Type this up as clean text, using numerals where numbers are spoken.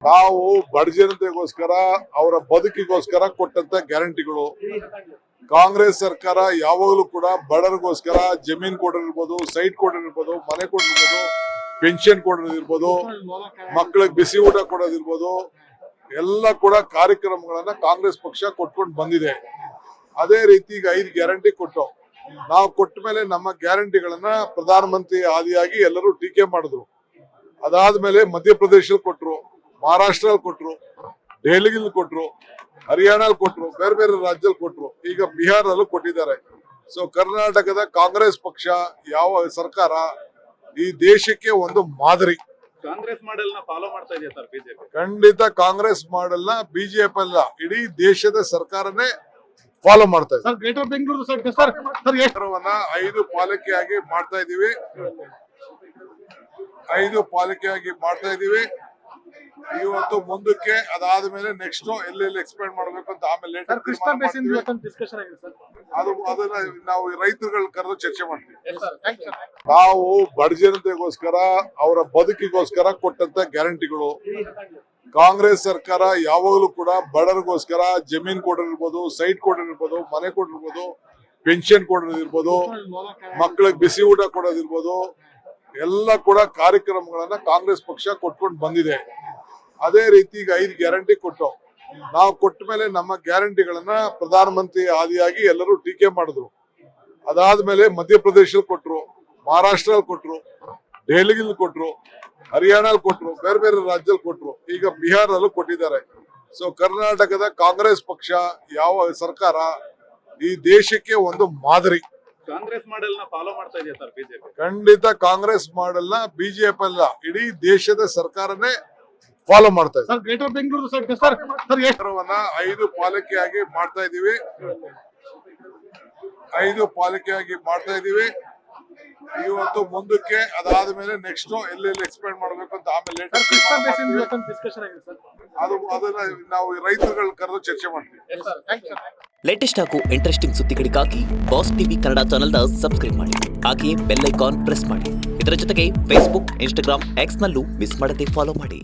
ನಾವು ಬಡ ಜನತೆಗೋಸ್ಕರ ಅವರ ಬದುಕಿಗೋಸ್ಕರ ಕೊಟ್ಟಂತ ಗ್ಯಾರಂಟಿಗಳು. ಕಾಂಗ್ರೆಸ್ ಸರ್ಕಾರ ಯಾವಾಗಲೂ ಕೂಡ ಬಡವರಿಗೋಸ್ಕರ ಜಮೀನ್ ಕೊಡಿರ್ಬೋದು, ಸೈಟ್ ಕೊಡಿರ್ಬೋದು, ಮನೆ ಕೊಡಿರ್ಬೋದು, ಪೆನ್ಷನ್ ಕೊಡೋದಿರ್ಬೋದು, ಮಕ್ಕಳಿಗೆ ಬಿಸಿ ಊಟ ಕೊಡೋದಿರ್ಬೋದು, ಎಲ್ಲ ಕೂಡ ಕಾರ್ಯಕ್ರಮಗಳನ್ನ ಕಾಂಗ್ರೆಸ್ ಪಕ್ಷ ಕೊಟ್ಕೊಂಡು ಬಂದಿದೆ. ಅದೇ ರೀತಿ ಈಗ 5 ಗ್ಯಾರಂಟಿ ಕೊಟ್ಟು ನಾವು ಕೊಟ್ಟ ಮೇಲೆ ನಮ್ಮ ಗ್ಯಾರಂಟಿಗಳನ್ನ ಪ್ರಧಾನಮಂತ್ರಿ ಆದಿಯಾಗಿ ಎಲ್ಲರೂ ಟೀಕೆ ಮಾಡಿದ್ರು. ಅದಾದ್ಮೇಲೆ ಮಧ್ಯಪ್ರದೇಶದಲ್ಲಿ ಕೊಟ್ರು, ಮಹಾರಾಷ್ಟ್ರಲ್ಲಿ ಕೊಟ್ರು, ದೆಹಲಿಯಲ್ಲಿ ಕೊಟ್ರು, ಹರಿಯಾಣಲ್ಲಿ ಕೊಟ್ರು, ಬೇರೆ ಬೇರೆ ರಾಜ್ಯದಲ್ಲಿ ಕೊಟ್ರು, ಈಗ ಬಿಹಾರದಲ್ಲೂ ಕೊಟ್ಟಿದ್ದಾರೆ. ಸೊ ಕರ್ನಾಟಕದ ಕಾಂಗ್ರೆಸ್ ಪಕ್ಷ ಯಾವ ಸರ್ಕಾರ ಈ ದೇಶಕ್ಕೆ ಒಂದು ಮಾದರಿ. ಕಾಂಗ್ರೆಸ್ ಮಾಡೆಲ್ ನ ಫಾಲೋ ಮಾಡ್ತಾ ಇದೆಯಾ ಸರ್ ಬಿಜೆಪಿ? ಖಂಡಿತ ಕಾಂಗ್ರೆಸ್ ಮಾಡೆಲ್ ನ ಬಿಜೆಪಿ ಅಲ್ಲ, ಇಡೀ ದೇಶದ ಸರ್ಕಾರನೇ ಫಾಲೋ ಮಾಡ್ತಾ ಇದೆ. ಗ್ರೇಟರ್ ಬೆಂಗಳೂರು ಸರ್ 5 ಪಾಲಿಕೆಯಾಗಿ ಮಾಡ್ತಾ ಇದೀವಿ. 5 ಪಾಲಿಕೆಯಾಗಿ ಮಾಡ್ತಾ ಇದೀವಿ. ಇವತ್ತು ಮುಂದಕ್ಕೆ ಅದಾದ್ಮೇಲೆ ನೆಕ್ಸ್ಟ್ ಎಲ್ಲೆಲ್ಲಿ ಎಕ್ಸ್ಪೆಂಡ್ ಮಾಡ್ಬೇಕು ಅಂತ ಆಮೇಲೆ ಅದನ್ನ ನಾವು ರೈತರುಗಳ ಕರೆದು ಚರ್ಚೆ ಮಾಡ್ತೀವಿ. ನಾವು ಬಡ ಜನತೆಗೋಸ್ಕರ ಅವರ ಬದುಕಿಗೋಸ್ಕರ ಕೊಟ್ಟಂತ ಗ್ಯಾರಂಟಿಗಳು. ಕಾಂಗ್ರೆಸ್ ಸರ್ಕಾರ ಯಾವಾಗಲೂ ಕೂಡ ಬಡವರಿಗೋಸ್ಕರ ಜಮೀನ್ ಕೊಡಿರ್ಬೋದು, ಸೈಟ್ ಕೊಡಿರ್ಬೋದು, ಮನೆ ಕೊಡಿರ್ಬೋದು, ಪೆನ್ಷನ್ ಕೊಡೋದಿರ್ಬೋದು, ಮಕ್ಕಳಿಗೆ ಬಿಸಿ ಊಟ ಕೊಡೋದಿರ್ಬೋದು, ಎಲ್ಲ ಕೂಡ ಕಾರ್ಯಕ್ರಮಗಳನ್ನ ಕಾಂಗ್ರೆಸ್ ಪಕ್ಷ ಕೊಟ್ಕೊಂಡು ಬಂದಿದೆ. ಅದೇ ರೀತಿ ಈಗ 5 ಗ್ಯಾರಂಟಿ ಕೊಟ್ಟು ನಾವು ಕೊಟ್ಟ ಮೇಲೆ ನಮ್ಮ ಗ್ಯಾರಂಟಿಗಳನ್ನ ಪ್ರಧಾನಮಂತ್ರಿ ಆದಿಯಾಗಿ ಎಲ್ಲರೂ ಟೀಕೆ ಮಾಡಿದ್ರು. ಅದಾದ್ಮೇಲೆ ಮಧ್ಯಪ್ರದೇಶದಲ್ಲಿ ಕೊಟ್ರು, ಮಹಾರಾಷ್ಟ್ರಲ್ಲಿ ಕೊಟ್ರು, ದೆಹಲಿಯಲ್ಲಿ ಕೊಟ್ರು, ಹರಿಯಾಣಲ್ಲಿ ಕೊಟ್ರು, ಬೇರೆ ಬೇರೆ ರಾಜ್ಯದಲ್ಲಿ ಕೊಟ್ರು, ಈಗ ಬಿಹಾರದಲ್ಲೂ ಕೊಟ್ಟಿದ್ದಾರೆ. ಸೊ ಕರ್ನಾಟಕದ ಕಾಂಗ್ರೆಸ್ ಪಕ್ಷ ಯಾವ ಸರ್ಕಾರ ಈ ದೇಶಕ್ಕೆ ಒಂದು ಮಾದರಿ. ಕಾಂಗ್ರೆಸ್ ಮಾಡೆಲ್ ನ ಫಾಲೋ ಮಾಡ್ತಾ ಇದೆಯಾ ಸರ್ ಬಿಜೆಪಿ? ಖಂಡಿತ ಕಾಂಗ್ರೆಸ್ ಮಾಡೆಲ್ ನ ಬಿಜೆಪಿ ಅಲ್ಲ, ಇಡೀ ದೇಶದ ಸರ್ಕಾರನೇ ಫಾಲೋ ಮಾಡ್ತಾ ಇದೆ. ಗ್ರೇಟರ್ ಬೆಂಗಳೂರು ಸರ್ 5 ಪಾಲಿಕೆಯಾಗಿ ಮಾಡ್ತಾ ಇದೀವಿ. 5 ಪಾಲಿಕೆಯಾಗಿ ಮಾಡ್ತಾ ಇದೀವಿ. ಇವತ್ತು ಮುಂದಕ್ಕೆ ಅದಾದ್ಮೇಲೆ ನೆಕ್ಸ್ಟ್ ಎಲ್ಲೆಲ್ಲಿ ಎಕ್ಸ್ಪೆಂಡ್ ಮಾಡ್ಬೇಕು ಅಂತ ಆಮೇಲೆ ಅದನ್ನ ನಾವು ರೈತರುಗಳ ಕರೆದು ಚರ್ಚೆ ಮಾಡ್ತೀವಿ. ಲೇಟೆಸ್ಟ್ ಹಾಗೂ ಇಂಟ್ರೆಸ್ಟಿಂಗ್ ಸುದ್ದಿಗಳಿಗಾಗಿ ಬಾಸ್ ಟಿವಿ ಕನ್ನಡ ಚಾನೆಲ್ನ ಸಬ್ಸ್ಕ್ರೈಬ್ ಮಾಡಿ. ಹಾಗೆಯೇ ಬೆಲ್ ಐಕಾನ್ ಪ್ರೆಸ್ ಮಾಡಿ. ಇದರ ಜೊತೆಗೆ ಫೇಸ್ಬುಕ್, ಇನ್ಸ್ಟಾಗ್ರಾಮ್, ಎಕ್ಸ್ ನಲ್ಲೂ ಮಿಸ್ ಮಾಡದೆ ಫಾಲೋ ಮಾಡಿ.